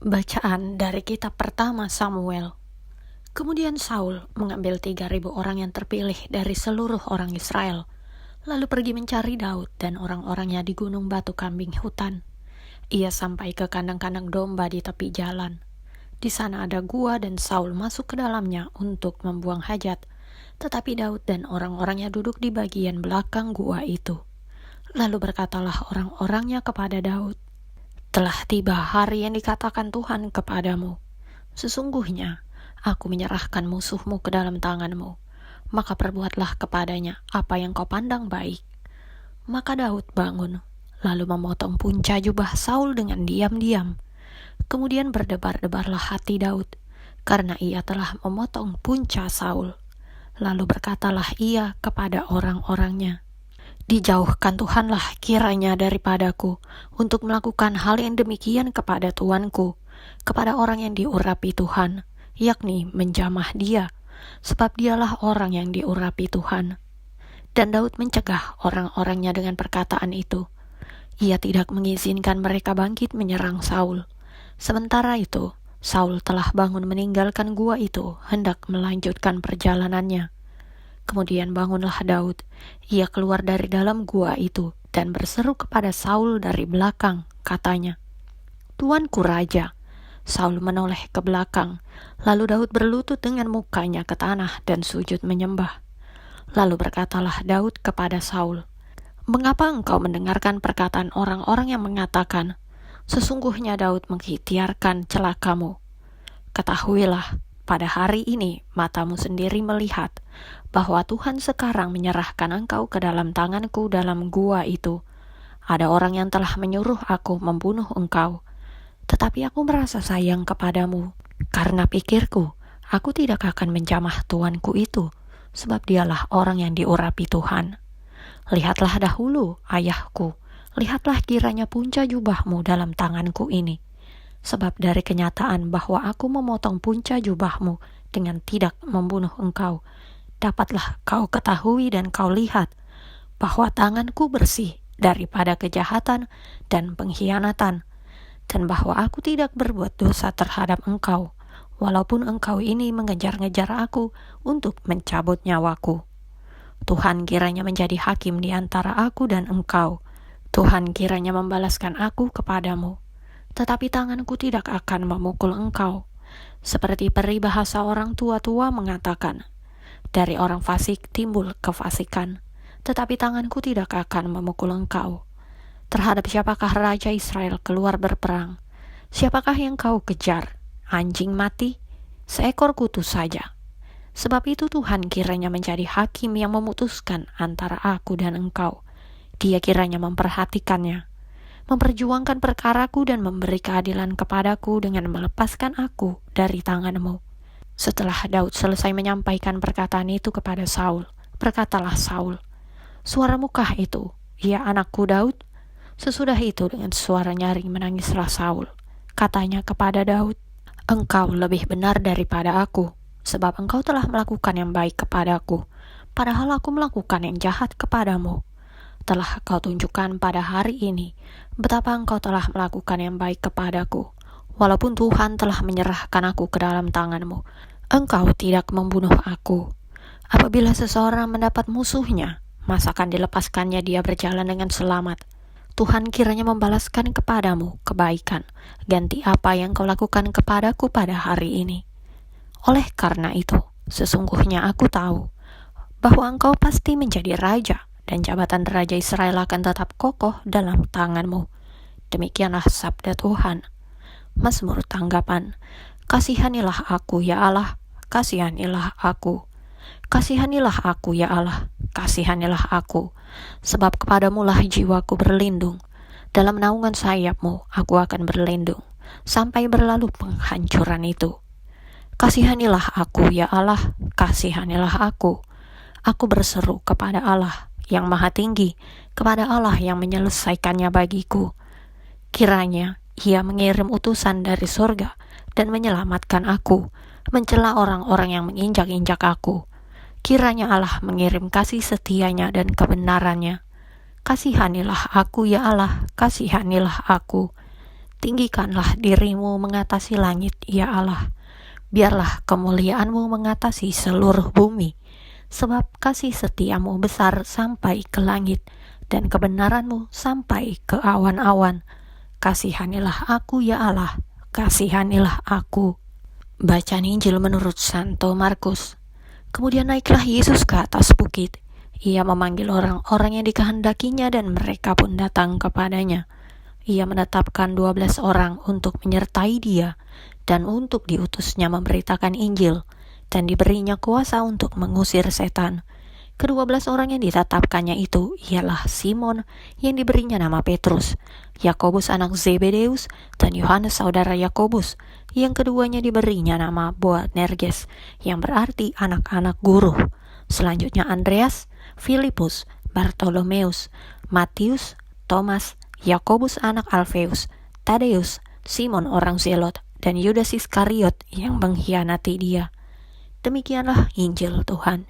Bacaan dari kitab pertama Samuel. Kemudian Saul mengambil 3.000 orang yang terpilih dari seluruh orang Israel, lalu pergi mencari Daud dan orang-orangnya di gunung batu kambing hutan. Ia sampai ke kandang-kandang domba di tepi jalan. Di sana ada gua dan Saul masuk ke dalamnya untuk membuang hajat, tetapi Daud dan orang-orangnya duduk di bagian belakang gua itu. Lalu berkatalah orang-orangnya kepada Daud, "Telah tiba hari yang dikatakan Tuhan kepadamu. Sesungguhnya, aku menyerahkan musuhmu ke dalam tanganmu. Maka perbuatlah kepadanya apa yang kau pandang baik." Maka Daud bangun, lalu memotong punca jubah Saul dengan diam-diam. Kemudian berdebar-debarlah hati Daud, karena ia telah memotong punca Saul. Lalu berkatalah ia kepada orang-orangnya, "Dijauhkan Tuhanlah kiranya daripadaku untuk melakukan hal yang demikian kepada tuanku, kepada orang yang diurapi Tuhan, yakni menjamah dia, sebab dialah orang yang diurapi Tuhan." Dan Daud mencegah orang-orangnya dengan perkataan itu. Ia tidak mengizinkan mereka bangkit menyerang Saul. Sementara itu, Saul telah bangun meninggalkan gua itu, hendak melanjutkan perjalanannya. Kemudian bangunlah Daud. Ia keluar dari dalam gua itu dan berseru kepada Saul dari belakang, katanya, "Tuanku Raja." Saul menoleh ke belakang, lalu Daud berlutut dengan mukanya ke tanah dan sujud menyembah. Lalu berkatalah Daud kepada Saul, "Mengapa engkau mendengarkan perkataan orang-orang yang mengatakan, 'Sesungguhnya Daud mengikhtiarkan celakamu'? Ketahuilah, pada hari ini matamu sendiri melihat bahwa Tuhan sekarang menyerahkan engkau ke dalam tanganku dalam gua itu. Ada orang yang telah menyuruh aku membunuh engkau. Tetapi aku merasa sayang kepadamu, karena pikirku, aku tidak akan menjamah tuanku itu, sebab dialah orang yang diurapi Tuhan. Lihatlah dahulu, ayahku, lihatlah kiranya punca jubahmu dalam tanganku ini. Sebab dari kenyataan bahwa aku memotong punca jubahmu dengan tidak membunuh engkau, dapatlah kau ketahui dan kau lihat bahwa tanganku bersih daripada kejahatan dan pengkhianatan, dan bahwa aku tidak berbuat dosa terhadap engkau, walaupun engkau ini mengejar-ngejar aku untuk mencabut nyawaku. Tuhan kiranya menjadi hakim di antara aku dan engkau. Tuhan kiranya membalaskan aku kepadamu. Tetapi tanganku tidak akan memukul engkau. Seperti peribahasa orang tua-tua mengatakan, dari orang fasik timbul kefasikan, tetapi tanganku tidak akan memukul engkau. Terhadap siapakah Raja Israel keluar berperang? Siapakah yang kau kejar? Anjing mati? Seekor kutu saja. Sebab itu Tuhan kiranya menjadi hakim yang memutuskan antara aku dan engkau. Dia kiranya memperhatikannya, memperjuangkan perkaraku dan memberi keadilan kepadaku dengan melepaskan aku dari tanganmu." Setelah Daud selesai menyampaikan perkataan itu kepada Saul, berkatalah Saul, "Suaramukah itu, ya anakku Daud?" Sesudah itu dengan suara nyaring menangislah Saul. Katanya kepada Daud, "Engkau lebih benar daripada aku, sebab engkau telah melakukan yang baik kepadaku, padahal aku melakukan yang jahat kepadamu. Telah kau tunjukkan pada hari ini betapa engkau telah melakukan yang baik kepadaku. Walaupun Tuhan telah menyerahkan aku ke dalam tanganmu, engkau tidak membunuh aku. Apabila seseorang mendapat musuhnya, masakan dilepaskannya dia berjalan dengan selamat? Tuhan kiranya membalaskan kepadamu kebaikan, ganti apa yang kau lakukan kepadaku pada hari ini. Oleh karena itu, sesungguhnya aku tahu bahwa engkau pasti menjadi raja, dan jabatan Raja Israel akan tetap kokoh dalam tanganmu. Demikianlah sabda Tuhan." Mazmur tanggapan. "Kasihanilah aku ya Allah, kasihanilah aku. Kasihanilah aku ya Allah, kasihanilah aku. Sebab kepadamulah jiwaku berlindung. Dalam naungan sayapmu aku akan berlindung, sampai berlalu penghancuran itu. Kasihanilah aku ya Allah, kasihanilah aku. Aku berseru kepada Allah yang maha tinggi, kepada Allah yang menyelesaikannya bagiku. Kiranya ia mengirim utusan dari surga dan menyelamatkan aku, mencela orang-orang yang menginjak-injak aku. Kiranya Allah mengirim kasih setianya dan kebenarannya. Kasihanilah aku ya Allah, kasihanilah aku. Tinggikanlah dirimu mengatasi langit, ya Allah. Biarlah kemuliaan-Mu mengatasi seluruh bumi. Sebab kasih setiamu besar sampai ke langit, dan kebenaran-Mu sampai ke awan-awan. Kasihanilah aku, ya Allah, kasihanilah aku. Bacaan Injil menurut Santo Markus. Kemudian naiklah Yesus ke atas bukit. Ia memanggil orang-orang yang dikehendakinya dan mereka pun datang kepadanya. Ia menetapkan 12 orang untuk menyertai dia dan untuk diutusnya memberitakan Injil, dan diberinya kuasa untuk mengusir setan. Ke-12 orang yang ditetapkannya itu ialah Simon yang diberinya nama Petrus, Yakobus anak Zebedeus, dan Yohanes saudara Yakobus. Yang keduanya diberinya nama Boanerges, yang berarti anak-anak guru. Selanjutnya Andreas, Filipus, Bartolomeus, Matius, Thomas, Yakobus anak Alfeus, Tadeus, Simon orang Zelot, dan Yudas Iskariot yang mengkhianati dia. Demikianlah Injil Tuhan.